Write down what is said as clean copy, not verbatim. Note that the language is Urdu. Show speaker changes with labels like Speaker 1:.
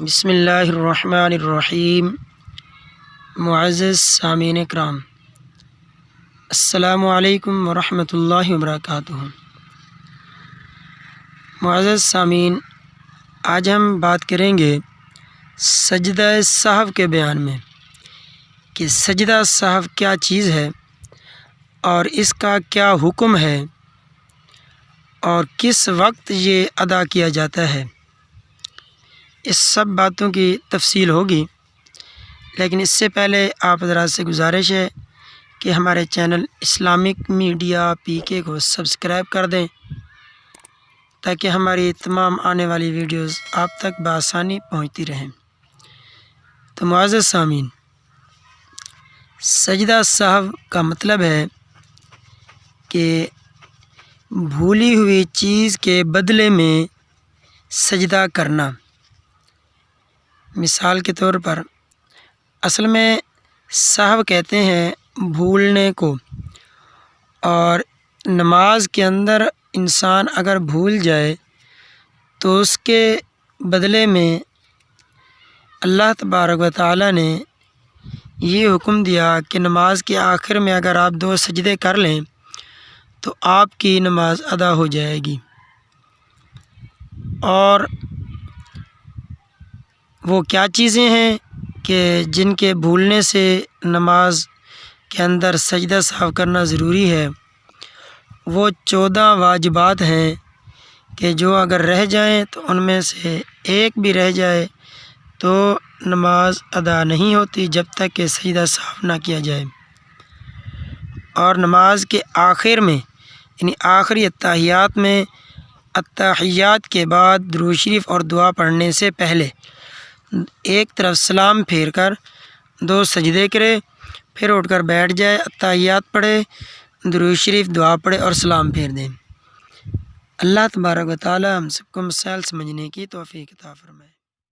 Speaker 1: بسم اللہ الرحمن الرحیم۔ معزز سامعین کرام، السلام علیکم ورحمۃ اللہ وبرکاتہ۔ معزز سامعین، آج ہم بات کریں گے سجدہ سہو کے بیان میں کہ سجدہ سہو کیا چیز ہے اور اس کا کیا حکم ہے اور کس وقت یہ ادا کیا جاتا ہے۔ اس سب باتوں کی تفصیل ہوگی، لیکن اس سے پہلے آپ حضرات سے گزارش ہے کہ ہمارے چینل اسلامک میڈیا PK کو سبسکرائب کر دیں تاکہ ہماری تمام آنے والی ویڈیوز آپ تک بآسانی پہنچتی رہیں۔ تو معزز سامعین، سجدہ سہو کا مطلب ہے کہ بھولی ہوئی چیز کے بدلے میں سجدہ کرنا۔ مثال کے طور پر اصل میں سہو کہتے ہیں بھولنے کو، اور نماز کے اندر انسان اگر بھول جائے تو اس کے بدلے میں اللہ تبارک و تعالیٰ نے یہ حکم دیا کہ نماز کے آخر میں اگر آپ 2 سجدے کر لیں تو آپ کی نماز ادا ہو جائے گی۔ اور وہ کیا چیزیں ہیں کہ جن کے بھولنے سے نماز کے اندر سجدہ سہو کرنا ضروری ہے؟ وہ 14 واجبات ہیں کہ جو اگر رہ جائیں تو ان میں سے ایک بھی رہ جائے تو نماز ادا نہیں ہوتی جب تک کہ سجدہ سہو نہ کیا جائے۔ اور نماز کے آخر میں یعنی آخری اتحیات میں، اتحیات کے بعد درود شریف اور دعا پڑھنے سے پہلے ایک طرف سلام پھیر کر 2 سجدے کرے، پھر اٹھ کر بیٹھ جائے، اتحیات پڑھے، درود شریف دعا پڑھے اور سلام پھیر دیں۔ اللہ تبارک و تعالی ہم سب کو مسائل سمجھنے کی توفیق عطا فرمائے۔